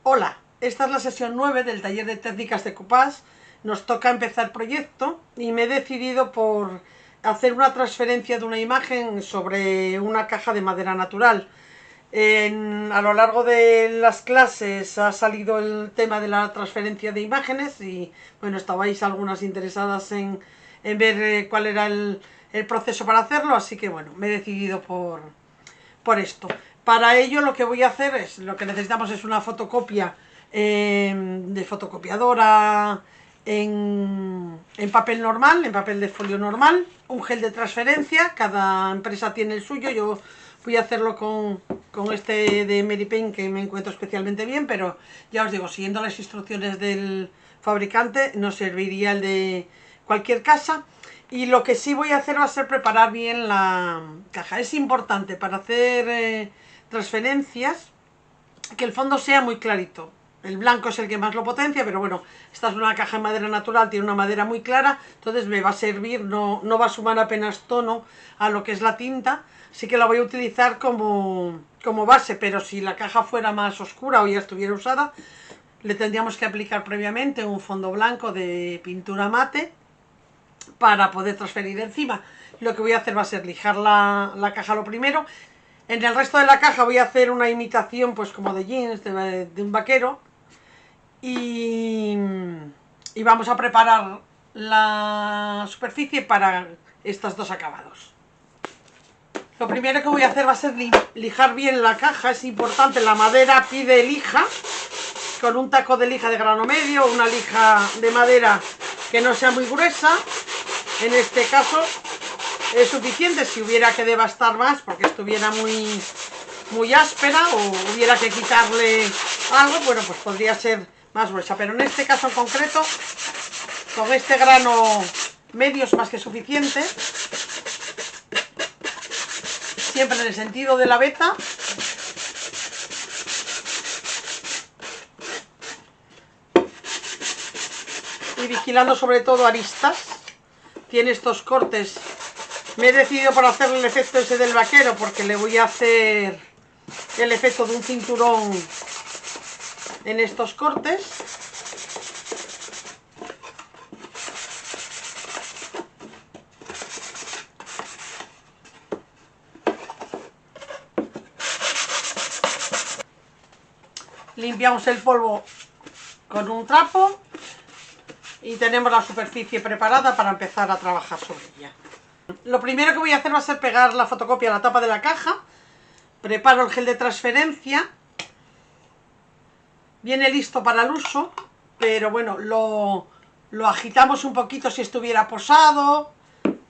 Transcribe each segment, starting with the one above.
Hola, esta es la sesión 9 del taller de técnicas de decoupage. Nos toca empezar el proyecto y me he decidido por hacer una transferencia de una imagen sobre una caja de madera natural. A lo largo de las clases ha salido el tema de la transferencia de imágenes y bueno, estabais algunas interesadas en ver cuál era el proceso para hacerlo, así que bueno, me he decidido por esto. Para ello lo que voy a hacer es, lo que necesitamos es una fotocopia de fotocopiadora en papel normal, en papel de folio normal, un gel de transferencia, cada empresa tiene el suyo, yo voy a hacerlo con este de Meripaint que me encuentro especialmente bien, pero ya os digo, siguiendo las instrucciones del fabricante nos serviría el de cualquier casa. Y lo que sí voy a hacer va a ser preparar bien la caja. Es importante para hacer transferencias que el fondo sea muy clarito. El blanco es el que más lo potencia, pero bueno, esta es una caja de madera natural, tiene una madera muy clara, entonces me va a servir, no va a sumar apenas tono a lo que es la tinta, así que la voy a utilizar como base, pero si la caja fuera más oscura o ya estuviera usada, le tendríamos que aplicar previamente un fondo blanco de pintura mate para poder transferir encima. Lo que voy a hacer va a ser lijar la caja lo primero. En el resto de la caja voy a hacer una imitación pues como de jeans, de un vaquero. Y vamos a preparar la superficie para estos dos acabados. Lo primero que voy a hacer va a ser lijar bien la caja. Es importante, la madera pide lija, con un taco de lija de grano medio, una lija de madera que no sea muy gruesa. En este caso es suficiente. Si hubiera que devastar más porque estuviera muy áspera o hubiera que quitarle algo, bueno, pues podría ser más gruesa, pero en este caso en concreto con este grano medio es más que suficiente, siempre en el sentido de la veta. Y vigilando sobre todo aristas. Tiene estos cortes. Me he decidido por hacerle el efecto ese del vaquero porque le voy a hacer el efecto de un cinturón en estos cortes. Limpiamos el polvo con un trapo y tenemos la superficie preparada para empezar a trabajar sobre ella. Lo primero que voy a hacer va a ser pegar la fotocopia a la tapa de la caja. Preparo el gel de transferencia. Viene listo para el uso, pero bueno, lo agitamos un poquito si estuviera posado,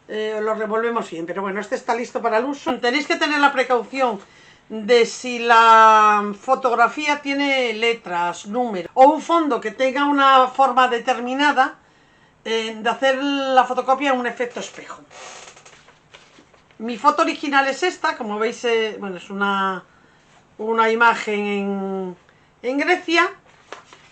lo revolvemos bien, pero bueno, este está listo para el uso. Tenéis que tener la precaución de si la fotografía tiene letras, números o un fondo que tenga una forma determinada, de hacer la fotocopia en un efecto espejo. Mi foto original es esta, como veis, bueno, es una imagen en Grecia.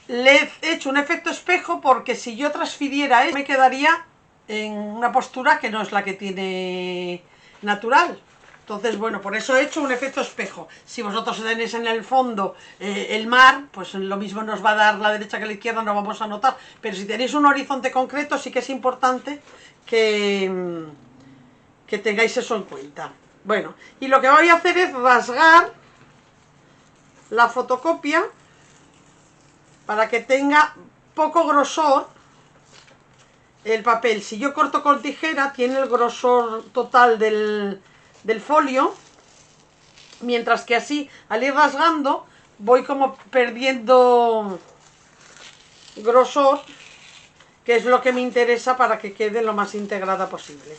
Le he hecho un efecto espejo porque si yo transfiriera esto me quedaría en una postura que no es la que tiene natural. Entonces, bueno, por eso he hecho un efecto espejo. Si vosotros tenéis en el fondo el mar, pues lo mismo nos va a dar la derecha que la izquierda, no vamos a notar. Pero si tenéis un horizonte concreto, sí que es importante que tengáis eso en cuenta. Bueno, y lo que voy a hacer es rasgar la fotocopia para que tenga poco grosor el papel. Si yo corto con tijera, tiene el grosor total del folio, mientras que así, al ir rasgando, voy como perdiendo grosor, que es lo que me interesa para que quede lo más integrada posible.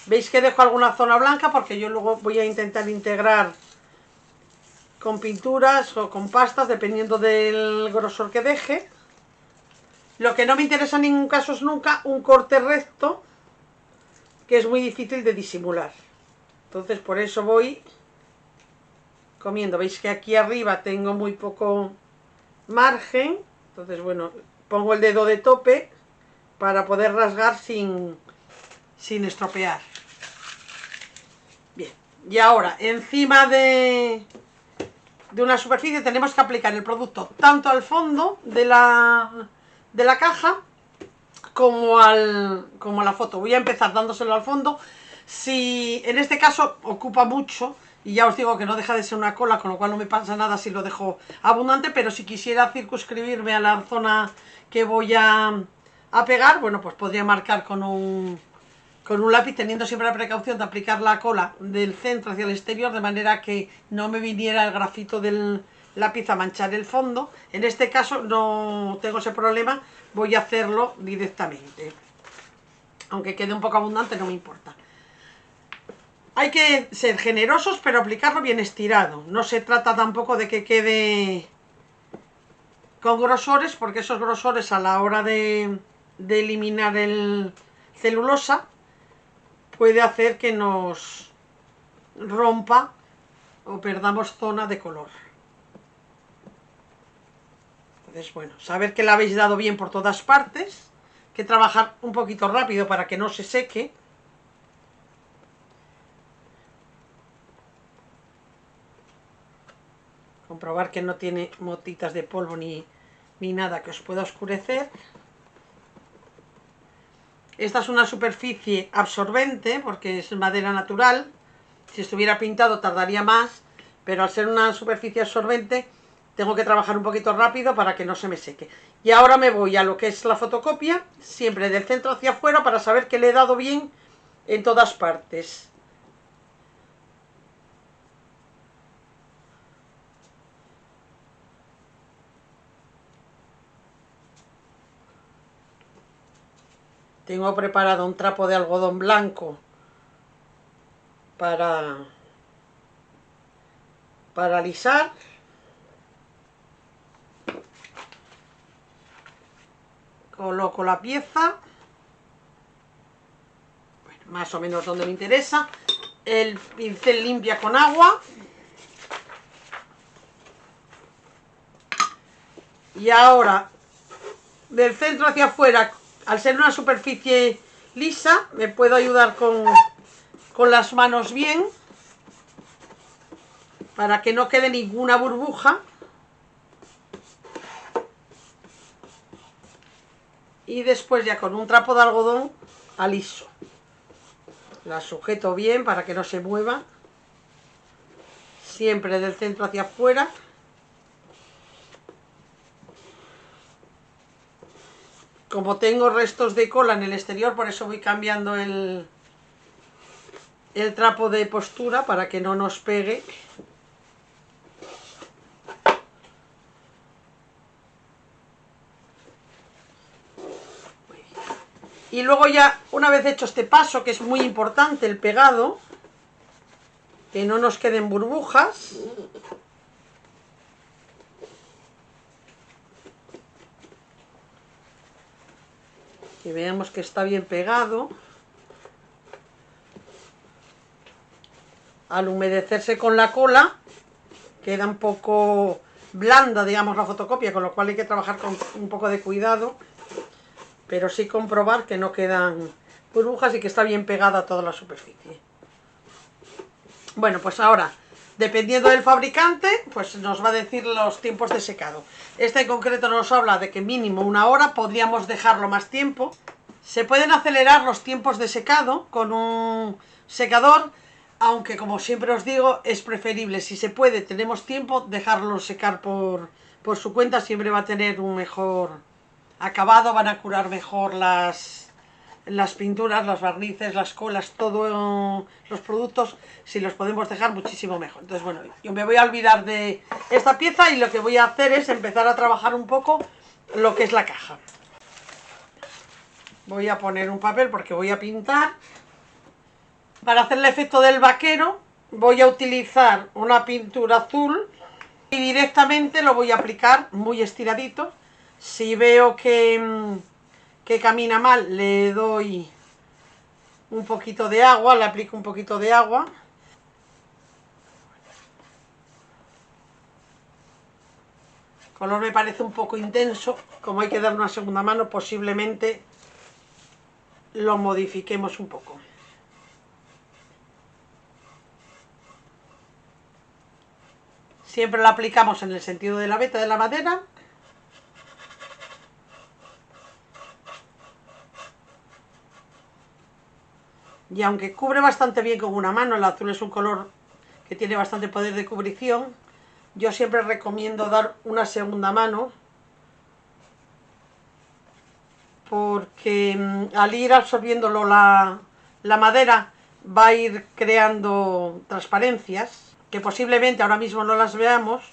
Veis que dejo alguna zona blanca porque yo luego voy a intentar integrar con pinturas o con pastas, dependiendo del grosor que deje. Lo que no me interesa en ningún caso es nunca un corte recto, que es muy difícil de disimular. Entonces por eso voy comiendo. Veis que aquí arriba tengo muy poco margen, entonces bueno, pongo el dedo de tope para poder rasgar sin estropear. Bien, y ahora encima de de una superficie, tenemos que aplicar el producto tanto al fondo de la caja como a la foto. Voy a empezar dándoselo al fondo. Si en este caso ocupa mucho, y ya os digo que no deja de ser una cola, con lo cual no me pasa nada si lo dejo abundante, pero si quisiera circunscribirme a la zona que voy a pegar, bueno, pues podría marcar con un lápiz, teniendo siempre la precaución de aplicar la cola del centro hacia el exterior, de manera que no me viniera el grafito del lápiz a manchar el fondo. En este caso no tengo ese problema, voy a hacerlo directamente. Aunque quede un poco abundante, no me importa. Hay que ser generosos, pero aplicarlo bien estirado. No se trata tampoco de que quede con grosores, porque esos grosores a la hora de eliminar el celulosa puede hacer que nos rompa o perdamos zona de color. Entonces, bueno, saber que la habéis dado bien por todas partes, que trabajar un poquito rápido para que no se seque. Comprobar que no tiene motitas de polvo ni nada que os pueda oscurecer. Esta es una superficie absorbente porque es madera natural. Si estuviera pintado tardaría más, pero al ser una superficie absorbente tengo que trabajar un poquito rápido para que no se me seque. Y ahora me voy a lo que es la fotocopia, siempre del centro hacia afuera, para saber que le he dado bien en todas partes. Tengo preparado un trapo de algodón blanco para alisar. Coloco la pieza, bueno, más o menos donde me interesa. El pincel limpia con agua. Y ahora, del centro hacia afuera, al ser una superficie lisa, me puedo ayudar con las manos bien, para que no quede ninguna burbuja. Y después ya con un trapo de algodón aliso. La sujeto bien para que no se mueva. Siempre del centro hacia afuera. Como tengo restos de cola en el exterior, por eso voy cambiando el trapo de postura para que no nos pegue. Y luego ya, una vez hecho este paso, que es muy importante, el pegado, que no nos queden burbujas, que veamos que está bien pegado. Al humedecerse con la cola, queda un poco blanda, digamos, la fotocopia, con lo cual hay que trabajar con un poco de cuidado, pero sí comprobar que no quedan burbujas y que está bien pegada a toda la superficie. Bueno, pues ahora, dependiendo del fabricante, pues nos va a decir los tiempos de secado. Este en concreto nos habla de que mínimo 1 hora, podríamos dejarlo más tiempo. Se pueden acelerar los tiempos de secado con un secador, aunque como siempre os digo, es preferible, si se puede, tenemos tiempo, dejarlo secar por su cuenta. Siempre va a tener un mejor acabado, van a curar mejor las pinturas, los barnices, las colas, todos los productos, si los podemos dejar muchísimo mejor. Entonces, bueno, yo me voy a olvidar de esta pieza y lo que voy a hacer es empezar a trabajar un poco lo que es la caja. Voy a poner un papel porque voy a pintar. Para hacer el efecto del vaquero voy a utilizar una pintura azul y directamente lo voy a aplicar muy estiradito. Si veo que camina mal, le doy un poquito de agua, le aplico un poquito de agua. El color me parece un poco intenso, como hay que dar una segunda mano, posiblemente lo modifiquemos un poco. Siempre la aplicamos en el sentido de la veta de la madera. Y aunque cubre bastante bien con una mano, el azul es un color que tiene bastante poder de cubrición, yo siempre recomiendo dar una segunda mano, porque al ir absorbiéndolo la madera va a ir creando transparencias, que posiblemente ahora mismo no las veamos,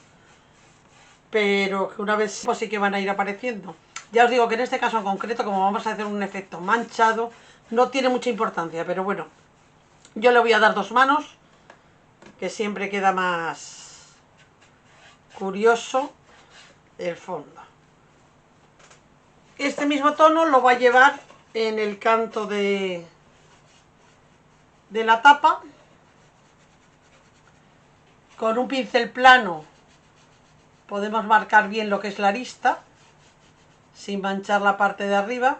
pero que una vez pues sí que van a ir apareciendo. Ya os digo que en este caso en concreto, como vamos a hacer un efecto manchado, no tiene mucha importancia, pero bueno, yo le voy a dar dos manos, que siempre queda más curioso el fondo. Este mismo tono lo va a llevar en el canto de la tapa, con un pincel plano podemos marcar bien lo que es la arista, sin manchar la parte de arriba.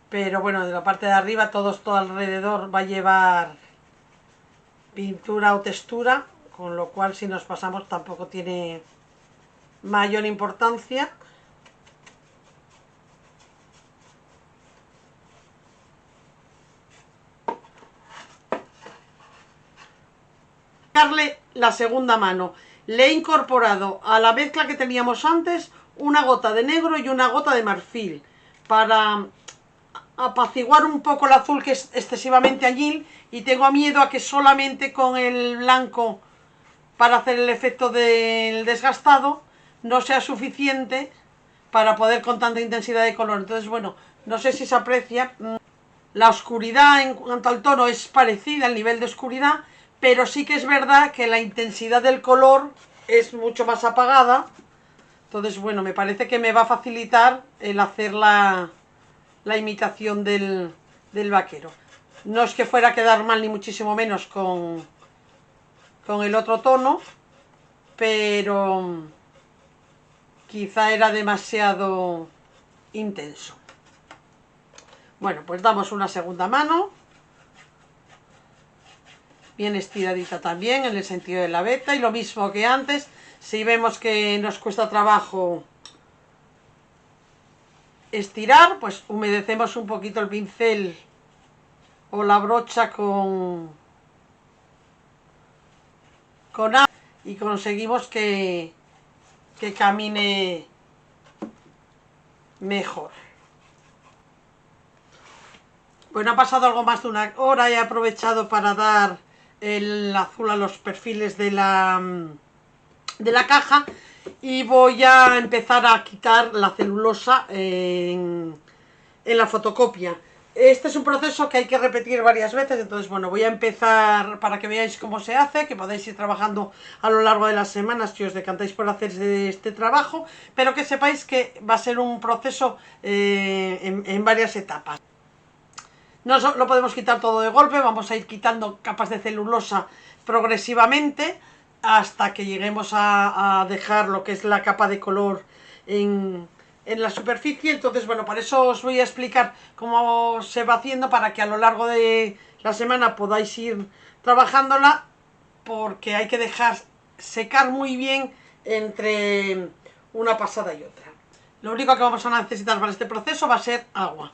Pero bueno, de la parte de arriba todo alrededor va a llevar pintura o textura, con lo cual si nos pasamos tampoco tiene mayor importancia. Darle la segunda mano. Le he incorporado a la mezcla que teníamos antes una gota de negro y una gota de marfil para apaciguar un poco el azul, que es excesivamente añil, y tengo miedo a que solamente con el blanco para hacer el efecto del desgastado no sea suficiente para poder con tanta intensidad de color. Entonces bueno, no sé si se aprecia. La oscuridad en cuanto al tono es parecida, el nivel de oscuridad, pero sí que es verdad que la intensidad del color es mucho más apagada. Entonces bueno, me parece que me va a facilitar el hacer la imitación del vaquero. No es que fuera a quedar mal ni muchísimo menos con el otro tono, pero quizá era demasiado intenso. Bueno, pues damos una segunda mano, bien estiradita también en el sentido de la veta, y lo mismo que antes, si vemos que nos cuesta trabajo estirar, pues humedecemos un poquito el pincel o la brocha con agua y conseguimos que camine mejor. Bueno, ha pasado algo más de una hora, he aprovechado para dar el azul a los perfiles de la caja, y voy a empezar a quitar la celulosa en la fotocopia. Este es un proceso que hay que repetir varias veces, entonces bueno, voy a empezar para que veáis cómo se hace, que podáis ir trabajando a lo largo de las semanas si os decantáis por hacer este trabajo, pero que sepáis que va a ser un proceso en varias etapas. No lo podemos quitar todo de golpe, vamos a ir quitando capas de celulosa progresivamente hasta que lleguemos a dejar lo que es la capa de color en la superficie. Entonces bueno, para eso os voy a explicar cómo se va haciendo, para que a lo largo de la semana podáis ir trabajándola, porque hay que dejar secar muy bien entre una pasada y otra. Lo único que vamos a necesitar para este proceso va a ser agua.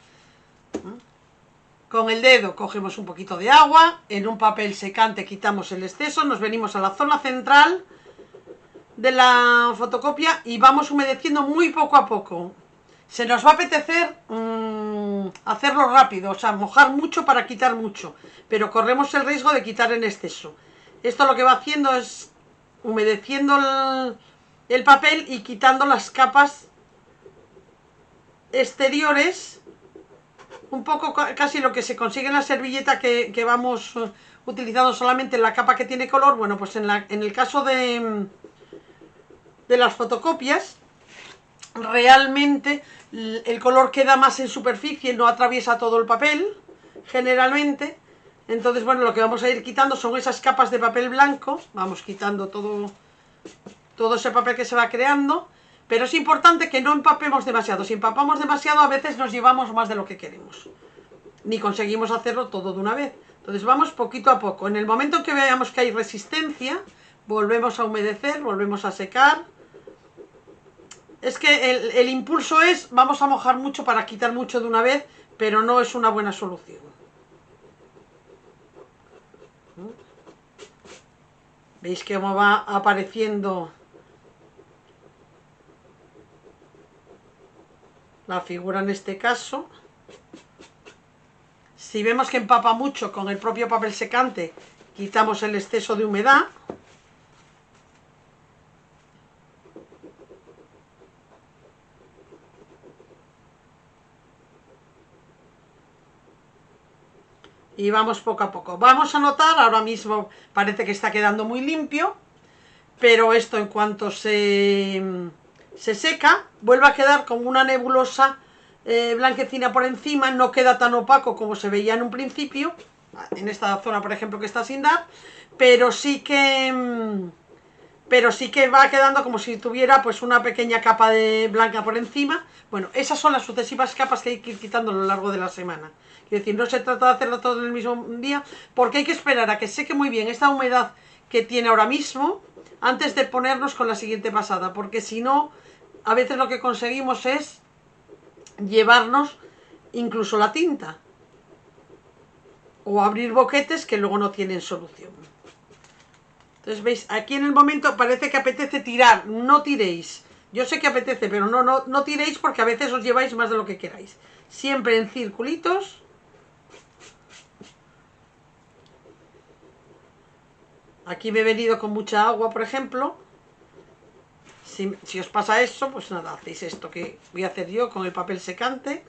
Con el dedo cogemos un poquito de agua, en un papel secante quitamos el exceso, nos venimos a la zona central de la fotocopia y vamos humedeciendo muy poco a poco. Se nos va a apetecer hacerlo rápido, o sea, mojar mucho para quitar mucho, pero corremos el riesgo de quitar en exceso. Esto lo que va haciendo es humedeciendo el papel y quitando las capas exteriores, un poco casi lo que se consigue en la servilleta que vamos utilizando solamente la capa que tiene color. Bueno, pues en el caso de las fotocopias, realmente el color queda más en superficie, no atraviesa todo el papel, generalmente. Entonces, bueno, lo que vamos a ir quitando son esas capas de papel blanco, vamos quitando todo ese papel que se va creando. Pero es importante que no empapemos demasiado. Si empapamos demasiado, a veces nos llevamos más de lo que queremos. Ni conseguimos hacerlo todo de una vez. Entonces vamos poquito a poco. En el momento que veamos que hay resistencia, volvemos a humedecer, volvemos a secar. Es que el impulso es, vamos a mojar mucho para quitar mucho de una vez, pero no es una buena solución. ¿Veis cómo va apareciendo la figura en este caso? Si vemos que empapa mucho con el propio papel secante, quitamos el exceso de humedad. Y vamos poco a poco. Vamos a notar, ahora mismo parece que está quedando muy limpio, pero esto en cuanto se seca, vuelve a quedar como una nebulosa blanquecina por encima, no queda tan opaco como se veía en un principio, en esta zona por ejemplo que está sin dar, pero sí que va quedando como si tuviera pues una pequeña capa de blanca por encima. Bueno, esas son las sucesivas capas que hay que ir quitando a lo largo de la semana. Quiero decir, no se trata de hacerlo todo en el mismo día, porque hay que esperar a que seque muy bien esta humedad que tiene ahora mismo, antes de ponernos con la siguiente pasada, porque si no, a veces lo que conseguimos es llevarnos incluso la tinta, o abrir boquetes que luego no tienen solución. Entonces, veis, aquí en el momento parece que apetece tirar. No tiréis. Yo sé que apetece, pero no tiréis porque a veces os lleváis más de lo que queráis. Siempre en circulitos. Aquí me he venido con mucha agua, por ejemplo. Si os pasa eso, pues nada, hacéis esto que voy a hacer yo con el papel secante.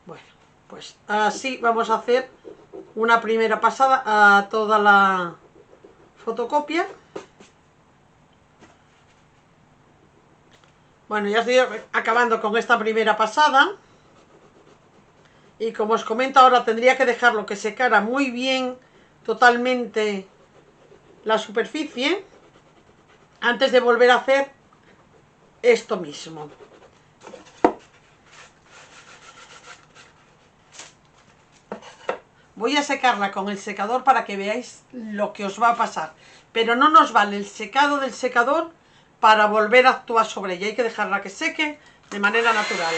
Bueno, pues así vamos a hacer una primera pasada a toda la fotocopia. Bueno, ya estoy acabando con esta primera pasada. Y como os comento ahora, tendría que dejarlo que secara muy bien totalmente la superficie antes de volver a hacer esto mismo. Voy a secarla con el secador para que veáis lo que os va a pasar. Pero no nos vale el secado del secador para volver a actuar sobre ella. Hay que dejarla que seque de manera natural.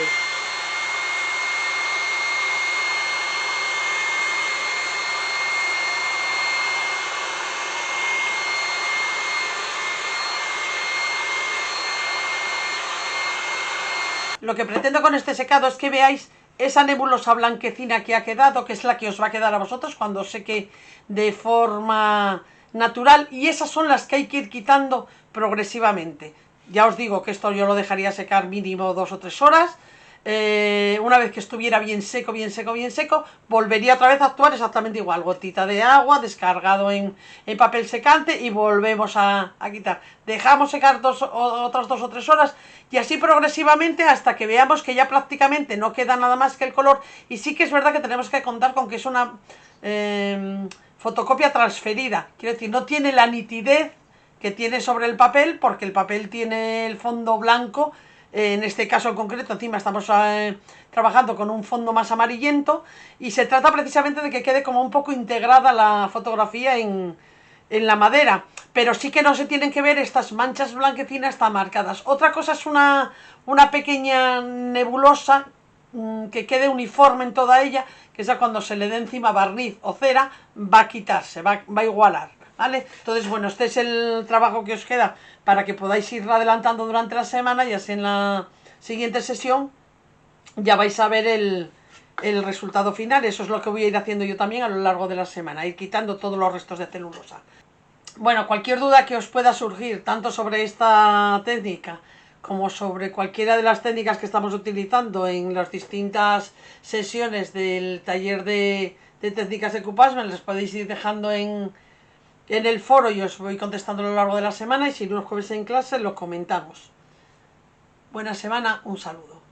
Lo que pretendo con este secado es que veáis esa nebulosa blanquecina que ha quedado, que es la que os va a quedar a vosotros cuando seque de forma natural, y esas son las que hay que ir quitando progresivamente. Ya os digo que esto yo lo dejaría secar mínimo 2 o 3 horas. Una vez que estuviera bien seco, volvería otra vez a actuar exactamente igual. Gotita de agua, descargado en papel secante y volvemos a quitar. Dejamos secar otras 2 o 3 horas y así progresivamente hasta que veamos que ya prácticamente no queda nada más que el color. Y sí que es verdad que tenemos que contar con que es una fotocopia transferida. Quiero decir, no tiene la nitidez que tiene sobre el papel, porque el papel tiene el fondo blanco. En este caso en concreto, encima estamos trabajando con un fondo más amarillento y se trata precisamente de que quede como un poco integrada la fotografía en la madera, pero sí que no se tienen que ver estas manchas blanquecinas tan marcadas. Otra cosa es una pequeña nebulosa que quede uniforme en toda ella, que esa cuando se le dé encima barniz o cera va a quitarse, va a igualar. ¿Vale? Entonces, bueno, este es el trabajo que os queda para que podáis ir adelantando durante la semana y así en la siguiente sesión ya vais a ver el resultado final. Eso es lo que voy a ir haciendo yo también a lo largo de la semana, ir quitando todos los restos de celulosa. Bueno, cualquier duda que os pueda surgir, tanto sobre esta técnica como sobre cualquiera de las técnicas que estamos utilizando en las distintas sesiones del taller de técnicas de decoupage, me las podéis ir dejando en el foro y os voy contestando a lo largo de la semana, y si no os jueves en clase lo comentamos. Buena semana, un saludo.